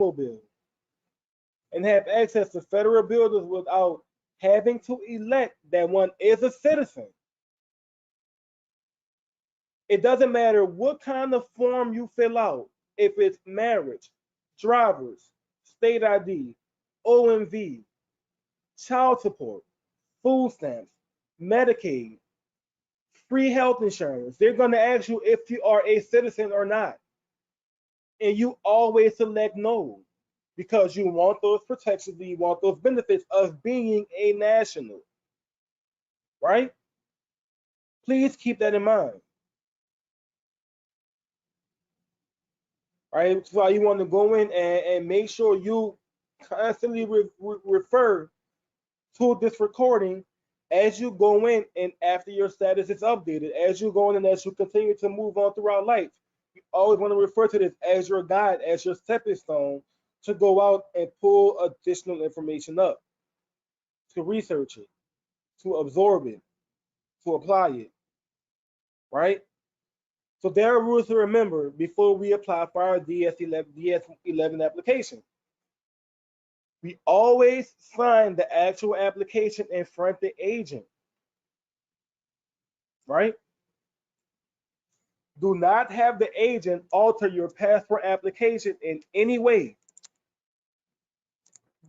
automobile and have access to federal buildings without having to elect that one is a citizen. It doesn't matter what kind of form you fill out, if it's marriage, drivers, state ID, OMV, child support, food stamps, Medicaid, free health insurance. They're going to ask you if you are a citizen or not. And you always select no because you want those protections, you want those benefits of being a national, right? Please keep that in mind, right? That's why you want to go in and make sure you constantly refer to this recording as you go in and after your status is updated, as you go in and as you continue to move on throughout life. You always want to refer to this as your guide, as your stepping stone to go out and pull additional information up, to research it, to absorb it, to apply it, right? So there are rules to remember before we apply for our DS11 application. We always sign the actual application in front of the agent, right? Do not have the agent alter your passport application in any way.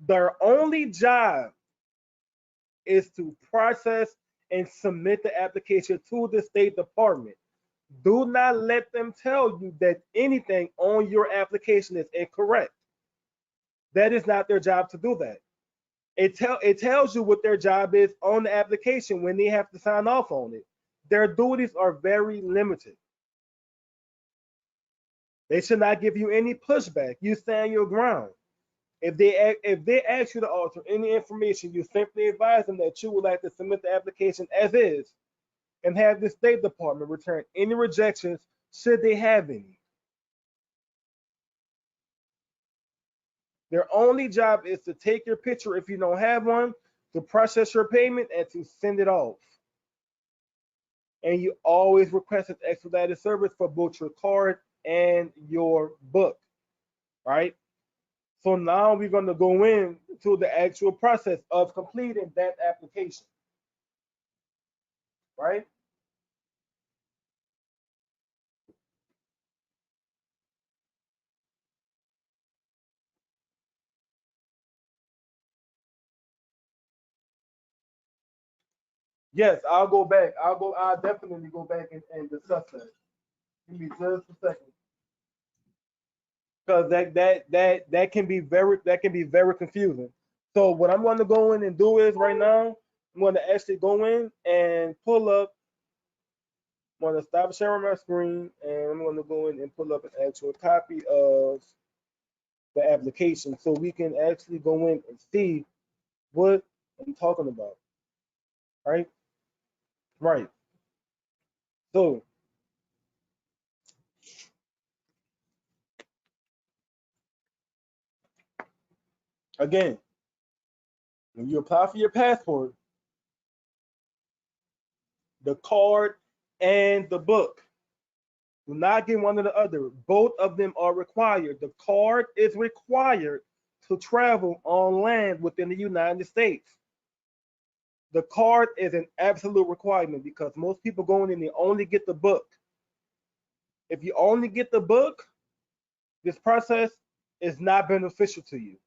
Their only job is to process and submit the application to the State Department. Do not let them tell you that anything on your application is incorrect. That is not their job to do that. It tells you what their job is on the application when they have to sign off on it. Their duties are very limited. They should not give you any pushback. You stand your ground. If they ask you to alter any information, you simply advise them that you would like to submit the application as is and have the State Department return any rejections should they have any. Their only job is to take your picture if you don't have one, to process your payment, and to send it off. And you always request an expedited service for both your card and your book, right? So now we're going to go into the actual process of completing that application, right? Yes, I'll go back. I'll definitely go back and discuss that. Give me just a second. Because that can be very confusing. So what I'm going to go in and do is right now, I'm going to actually go in and pull up. I'm going to stop sharing my screen and I'm going to go in and pull up an actual copy of the application so we can actually go in and see what I'm talking about. Right? Right. So again, when you apply for your passport, the card and the book, do not get one or the other. Both of them are required. The card is required to travel on land within the United States. The card is an absolute requirement because most people go in and they only get the book. If you only get the book, this process is not beneficial to you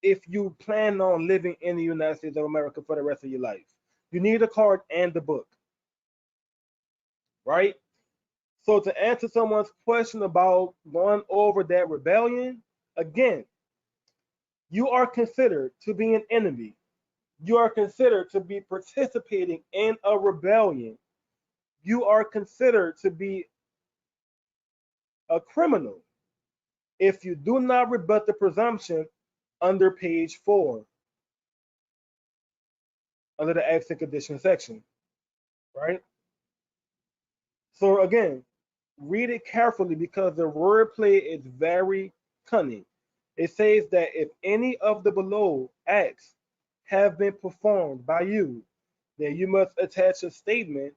if you plan on living in the United States of America for the rest of your life. You need a card and the book, right? So to answer someone's question about going over that rebellion, again, you are considered to be an enemy. You are considered to be participating in a rebellion. You are considered to be a criminal if you do not rebut the presumption under page 4, under the acts and conditions section, right? So again, read it carefully because the wordplay is very cunning. It says that if any of the below acts have been performed by you, then you must attach a statement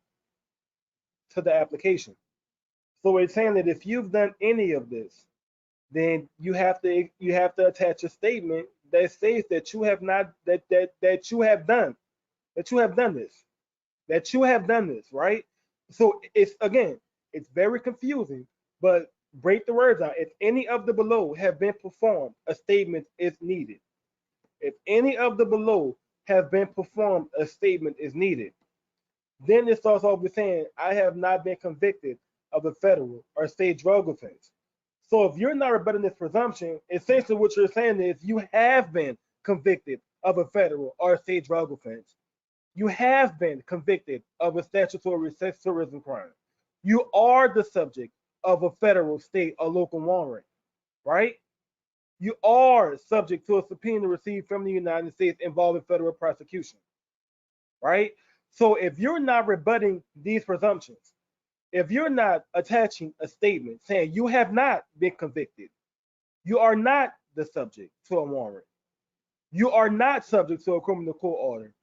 to the application. So it's saying that if you've done any of this, then you have to attach a statement that says that you have not that you have done this, right? So it's again, it's very confusing, but break the words out. If any of the below have been performed, a statement is needed. If any of the below have been performed, a statement is needed. Then it starts off with saying, I have not been convicted of a federal or state drug offense. So if you're not rebutting this presumption, essentially what you're saying is you have been convicted of a federal or state drug offense. You have been convicted of a statutory sex tourism crime. You are the subject of a federal, state, or local warrant, right? You are subject to a subpoena received from the United States involving federal prosecution, right? So if you're not rebutting these presumptions, if you're not attaching a statement saying you have not been convicted, you are not the subject to a warrant, you are not subject to a criminal court order,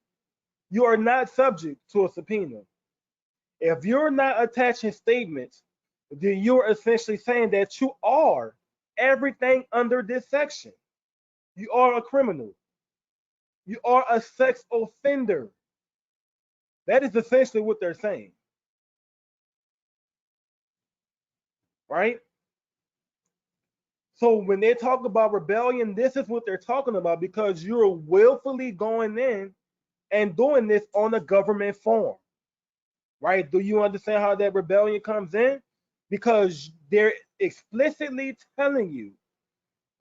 you are not subject to a subpoena. If you're not attaching statements, then you're essentially saying that you are everything under this section. You are a criminal. You are a sex offender. That is essentially what they're saying, right? So when they talk about rebellion, this is what they're talking about because you're willfully going in and doing this on a government form, right? Do you understand how that rebellion comes in? Because they're explicitly telling you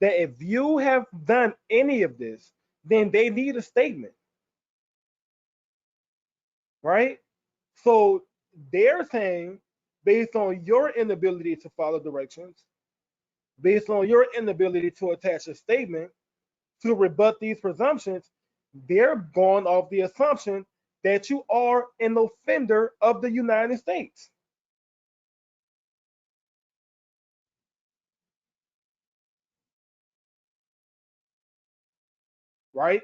that if you have done any of this, then they need a statement, right? So they're saying, based on your inability to follow directions, based on your inability to attach a statement to rebut these presumptions, they're going off the assumption that you are an offender of the United States, right?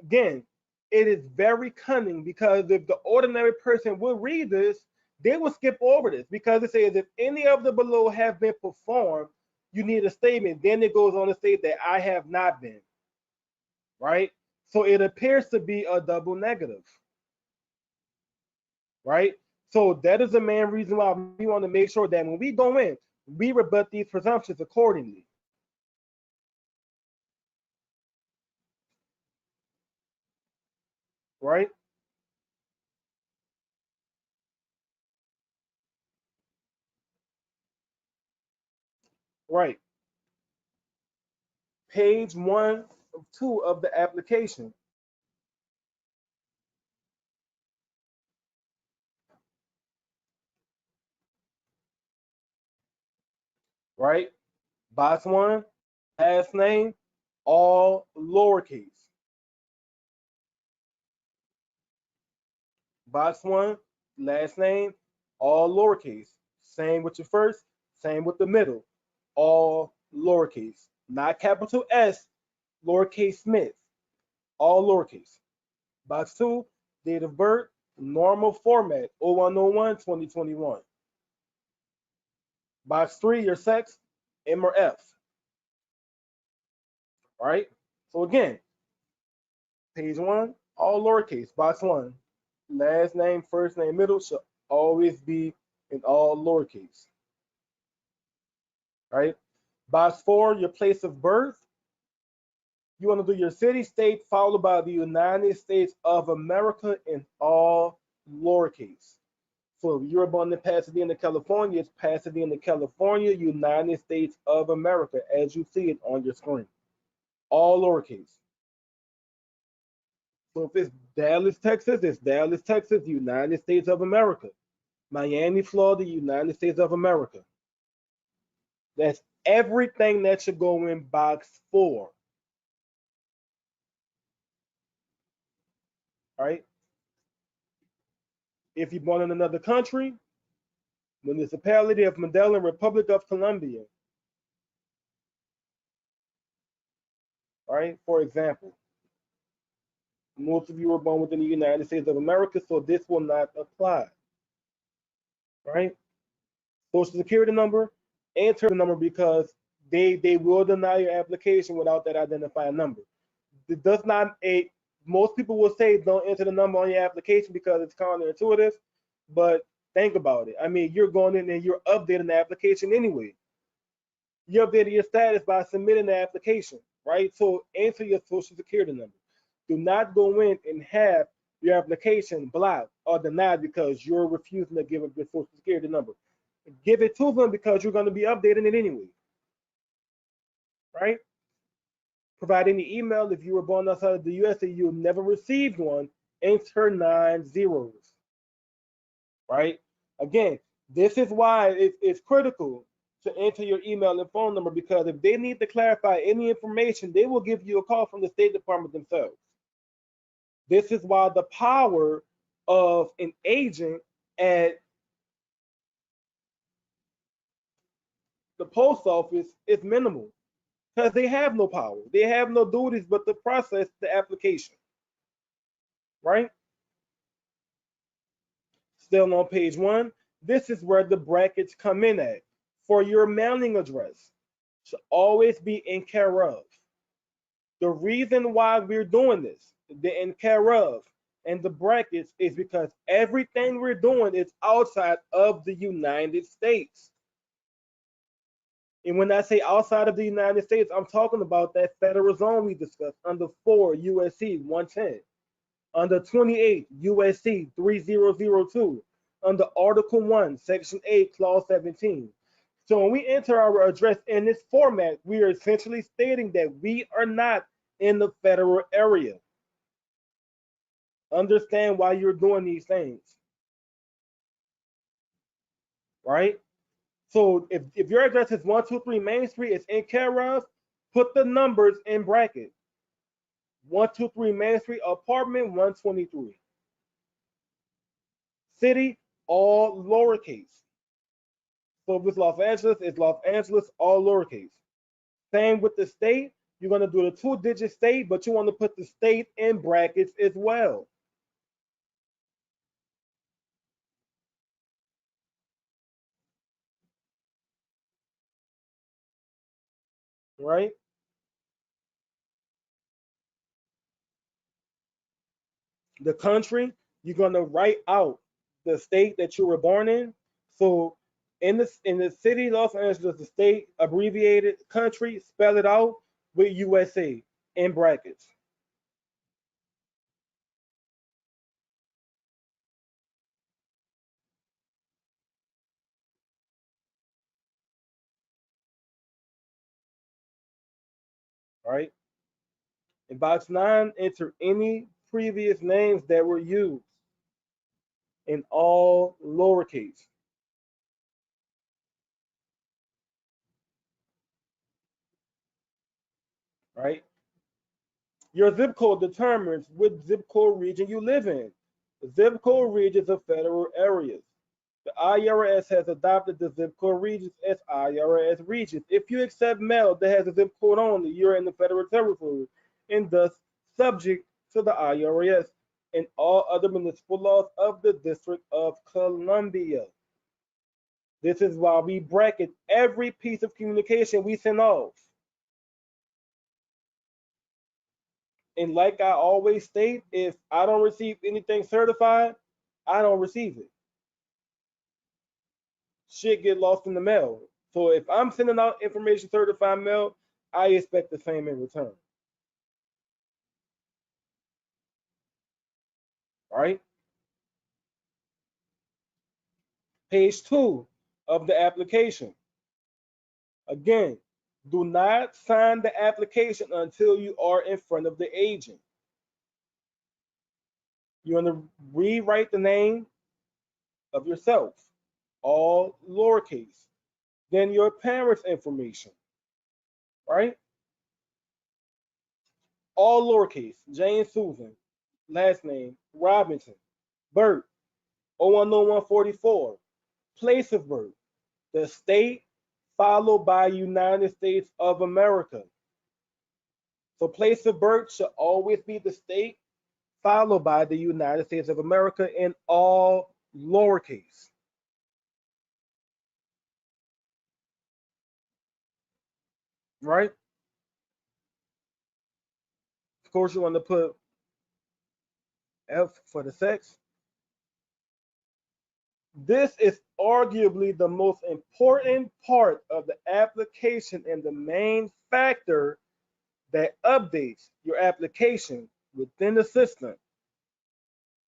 Again, it is very cunning because if the ordinary person would read this, they will skip over this because it says if any of the below have been performed, you need a statement. Then it goes on to say that I have not been, right? So it appears to be a double negative, right? So that is the main reason why we want to make sure that when we go in, we rebut these presumptions accordingly, right? Right. Page 1 of 2 of the application, right? Box 1, last name, all lowercase. Box 1, last name, all lowercase. Same with your first, same with the middle, all lowercase. Not capital S, lowercase Smith, all lowercase. Box 2, date of birth, normal format, 01/01/2021. Box 3, your sex, M or F, right? So again, page 1, all lowercase. Box 1, last name, first name, middle should always be in all lowercase, right? Box 4, your place of birth. You want to do your city, state, followed by the United States of America in all lowercase. So if you're born in Pasadena, California, it's Pasadena, California, United States of America, as you see it on your screen. All lowercase. So if it's Dallas, Texas, it's Dallas, Texas, United States of America. Miami, Florida, United States of America. That's everything that should go in box 4, right? If you're born in another country, municipality of Medellin, Republic of Colombia, right? For example, most of you were born within the United States of America, so this will not apply, right? Social Security number, enter the number because they will deny your application without that identifying number. It does not a Most people will say don't enter the number on your application because it's counterintuitive, but think about it. I mean, you're going in and you're updating the application anyway. You updated your status by submitting the application, right? So enter your social security number. Do not go in and have your application blocked or denied because you're refusing to give up your social security number. Give it to them because you're going to be updating it anyway, right? Provide any email if you were born outside of the US and you never received one, enter 9 zeros, right? Again, this is why it's critical to enter your email and phone number, because if they need to clarify any information, they will give you a call from the State Department themselves. This is why the power of an agent at the post office is minimal, because they have no power. They have no duties but to process the application, right? Still on page 1, this is where the brackets come in at. For your mailing address, should always be in care of. The reason why we're doing this, the in care of and the brackets, is because everything we're doing is outside of the United States. And when I say outside of the United States, I'm talking about that federal zone we discussed under 4 USC 110, under 28 USC 3002, under Article 1, Section 8, Clause 17. So when we enter our address in this format, we are essentially stating that we are not in the federal area. Understand why you're doing these things, right? So if your address is 123 Main Street, it's in care of, put the numbers in bracket. 123 Main Street, apartment 123. City, all lowercase. So if it's Los Angeles, it's Los Angeles, all lowercase. Same with the state. You're going to do the 2-digit state, but you want to put the state in brackets as well. Right? The country, you're going to write out the state that you were born in. So in the city, Los Angeles, the state abbreviated country, spell it out with USA in brackets. Right? In box 9, enter any previous names that were used in all lowercase. Right? Your zip code determines which zip code region you live in. Zip code regions are federal areas. The IRS has adopted the zip code regions as IRS regions. If you accept mail that has a zip code only, you're in the federal territory and thus subject to the IRS and all other municipal laws of the District of Columbia. This is why we bracket every piece of communication we send off. And like I always state, if I don't receive anything certified, I don't receive it. Shit get lost in the mail. So if I'm sending out information certified mail, I expect the same in return. All right. Page 2 of the application. Again, do not sign the application until you are in front of the agent. You're going to rewrite the name of yourself, all lowercase. Then your parents' information, right? All lowercase. Jane Susan, last name Robinson, birth 010144, place of birth, the state followed by United States of America. So place of birth should always be the state followed by the United States of America in all lowercase. right? Of course, you want to put F for the sex. This is arguably the most important part of the application and the main factor that updates your application within the system.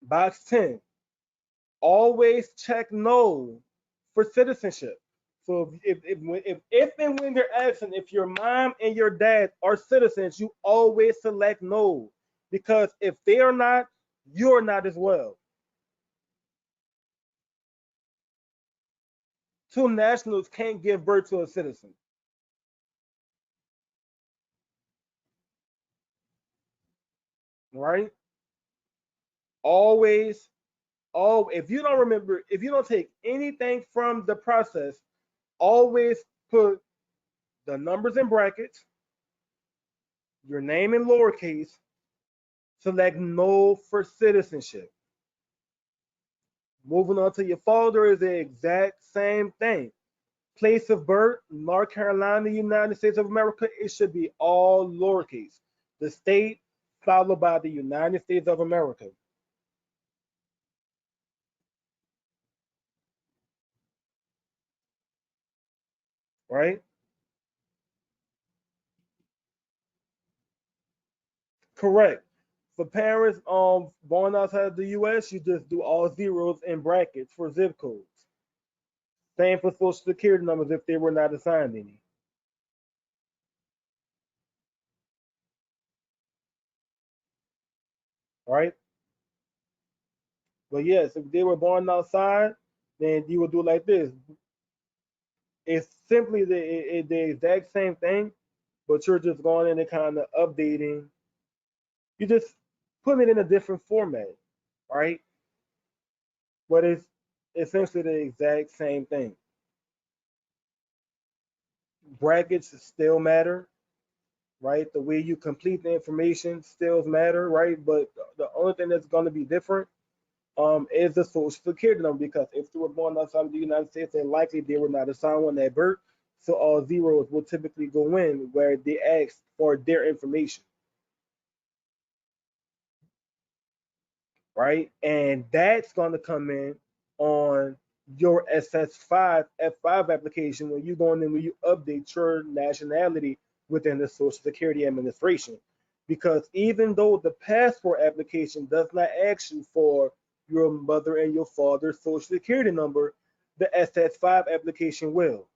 Box 10, always check no for citizenship. So if and when they're asking if your mom and your dad are citizens, you always select no. Because if they are not, you're not as well. Two nationals can't give birth to a citizen, right? Always, if you don't remember, if you don't take anything from the process, always put the numbers in brackets, your name in lowercase, select no for citizenship. Moving on to your folder is the exact same thing. Place of birth, North Carolina, United States of America, it should be all lowercase. The state followed by the United States of America, right? Correct. For parents born outside the US, you just do all zeros in brackets for zip codes. Same for social security numbers if they were not assigned any, right? But yes, if they were born outside, then you would do like this. It's simply the exact same thing, but you're just going in and kind of updating. You just put it in a different format, right? But it's essentially the exact same thing. Brackets still matter, right? The way you complete the information still matter, right? But the only thing that's going to be different is the social security number because if they were born outside of the United States, then likely they were not assigned one at birth. So all zeros will typically go in where they ask for their information, right? And that's going to come in on your SS5 F5 application when you go in and when you update your nationality within the Social Security Administration. Because even though the passport application does not ask you for your mother and your father's Social Security number, the SS5 application will.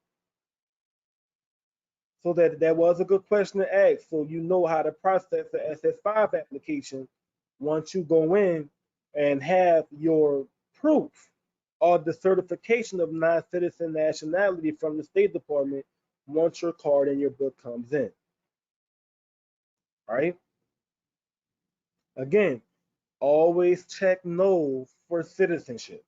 So that was a good question to ask. So you know how to process the SS5 application once you go in and have your proof or the certification of non-citizen nationality from the State Department once your card and your book comes in. Right? Again, always check no for citizenship.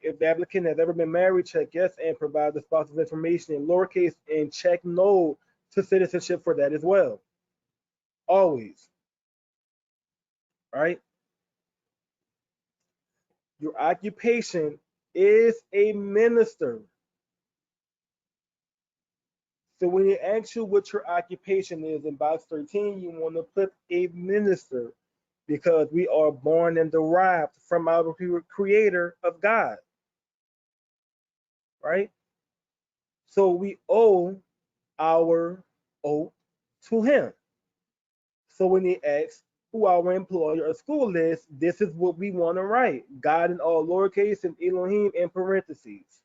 If the applicant has ever been married, check yes and provide the spouse's information in lowercase and check no to citizenship for that as well. Always. Right? Your occupation is a minister. So when they ask you what your occupation is in box 13, you want to put a minister because we are born and derived from our creator of God, right? So we owe our oath to him. So when they ask who our employer or school is, this is what we want to write. God in all lowercase and Elohim in parentheses.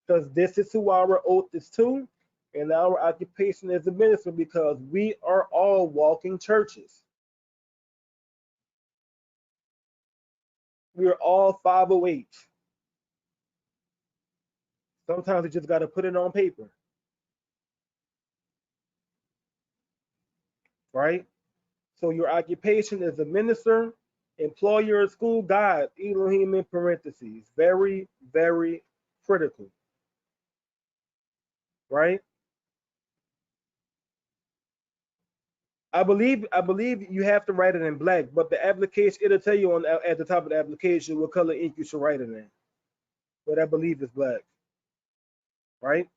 Because this is who our oath is to, and our occupation is a minister because we are all walking churches. We are all 508. Sometimes you just got to put it on paper, right? So your occupation is a minister, employer, school, God, Elohim in parentheses. Very, very critical, right? I believe you have to write it in black, but the application it'll tell you on at the top of the application what color ink you should write it in. but I believe it's black, right?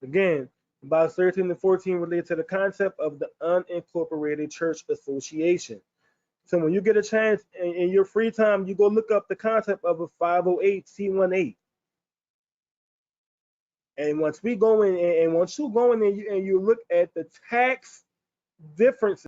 Again, about 13 and 14 relate to the concept of the unincorporated church association. So when you get a chance in your free time, you go look up the concept of a 508c18. And once we go in, and once you go in and you look at the tax differences